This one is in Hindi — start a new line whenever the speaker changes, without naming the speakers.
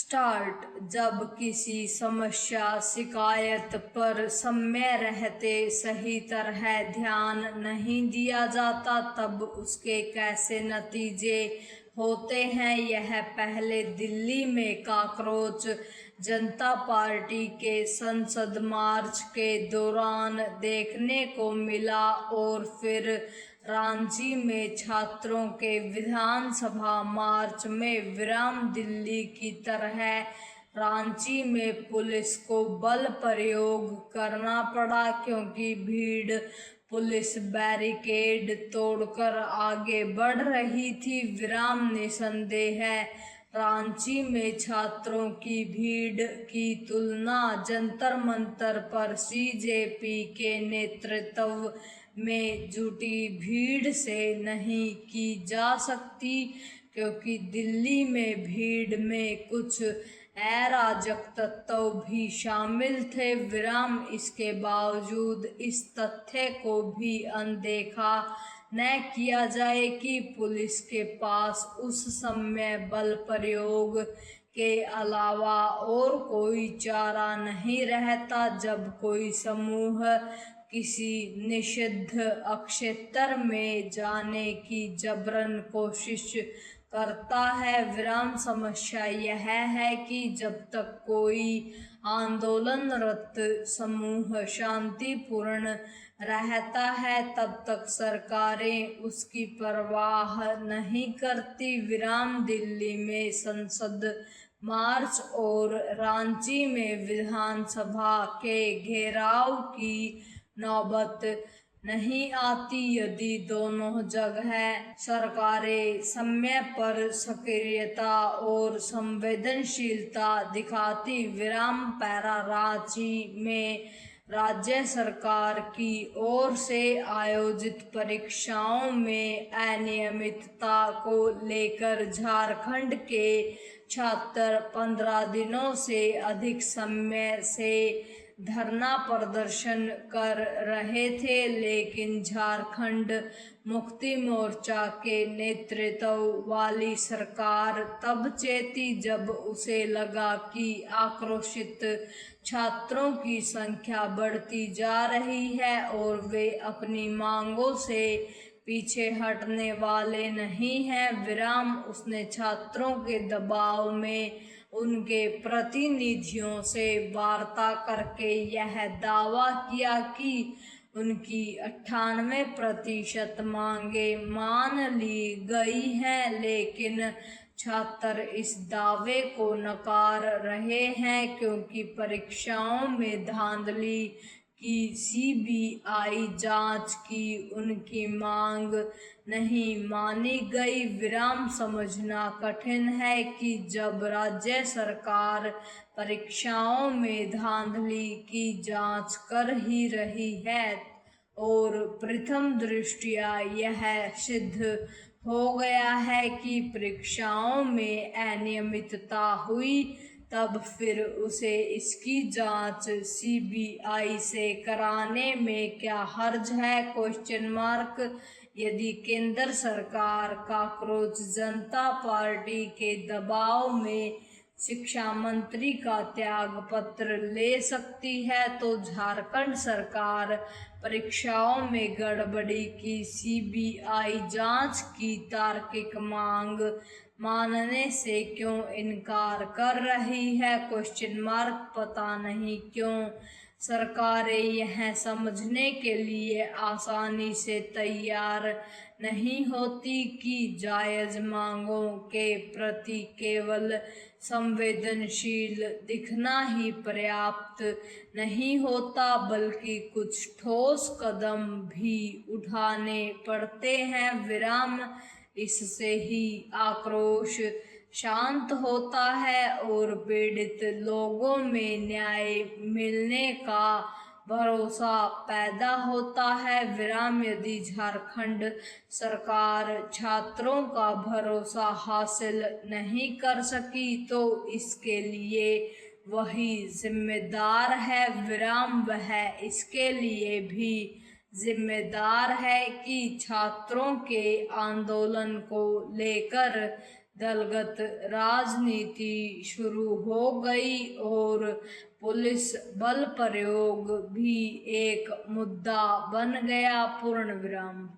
स्टार्ट। जब किसी समस्या शिकायत पर समय रहते सही तरह ध्यान नहीं दिया जाता तब उसके कैसे नतीजे होते हैं, यह पहले दिल्ली में कॉकरोच जनता पार्टी के संसद मार्च के दौरान देखने को मिला और फिर रांची में छात्रों के विधानसभा मार्च में विराम। दिल्ली की तरह रांची में पुलिस को बल प्रयोग करना पड़ा क्योंकि भीड़ पुलिस बैरिकेड तोड़कर आगे बढ़ रही थी। विराम निसंदेह है, रांची में छात्रों की भीड़ की तुलना जंतर मंतर पर सीजेपी के नेतृत्व में जुटी भीड़ से नहीं की जा सकती, क्योंकि दिल्ली में भीड़ में कुछ अराजक तत्व भी शामिल थे। विराम इसके बावजूद इस तथ्य को भी अनदेखा न किया जाए कि पुलिस के पास उस समय बल प्रयोग के अलावा और कोई चारा नहीं रहता। जब कोई समूह किसी निषिद्ध क्षेत्र में जाने की जबरन कोशिश करता है। विराम समस्या यह है कि जब तक कोई आंदोलनरत समूह शांतिपूर्ण रहता है तब तक सरकारें उसकी परवाह नहीं करती। विराम दिल्ली में संसद मार्च और रांची में विधानसभा के घेराव की नौबत नहीं आती यदि दोनों जगह सरकारें समय पर सक्रियता और संवेदनशीलता दिखाती। विराम पैरा रांची में राज्य सरकार की ओर से आयोजित परीक्षाओं में अनियमितता को लेकर झारखंड के छात्र 15 दिनों से अधिक समय से धरना प्रदर्शन कर रहे थे, लेकिन झारखंड मुक्ति मोर्चा के नेतृत्व वाली सरकार तब चेती जब उसे लगा कि आक्रोशित छात्रों की संख्या बढ़ती जा रही है और वे अपनी मांगों से पीछे हटने वाले नहीं हैं। विराम उसने छात्रों के दबाव में उनके प्रतिनिधियों से वार्ता करके यह दावा किया कि उनकी 98% मांगें मान ली गई हैं, लेकिन छात्र इस दावे को नकार रहे हैं क्योंकि परीक्षाओं में धांधली की सीबीआई जांच की उनकी मांग नहीं मानी गई। विराम समझना कठिन है कि जब राज्य सरकार परीक्षाओं में धांधली की जांच कर ही रही है और प्रथम दृष्टया यह सिद्ध हो गया है कि परीक्षाओं में अनियमितता हुई, तब फिर उसे इसकी जांच सीबीआई से कराने में क्या हर्ज है? यदि केंद्र सरकार कॉकरोच जनता पार्टी के दबाव में शिक्षा मंत्री का त्याग पत्र ले सकती है तो झारखंड सरकार परीक्षाओं में गड़बड़ी की सीबीआई जांच की तार्किक मांग मानने से क्यों इनकार कर रही है? पता नहीं क्यों सरकारें यह समझने के लिए आसानी से तैयार नहीं होती कि जायज मांगों के प्रति केवल संवेदनशील दिखना ही पर्याप्त नहीं होता, बल्कि कुछ ठोस कदम भी उठाने पड़ते हैं। विराम इससे ही आक्रोश शांत होता है और पीड़ित लोगों में न्याय मिलने का भरोसा पैदा होता है। विराम यदि झारखंड सरकार छात्रों का भरोसा हासिल नहीं कर सकी तो इसके लिए वही जिम्मेदार है। विराम वह इसके लिए भी जिम्मेदार है कि छात्रों के आंदोलन को लेकर दलगत राजनीति शुरू हो गई और पुलिस बल प्रयोग भी एक मुद्दा बन गया। पूर्ण विराम।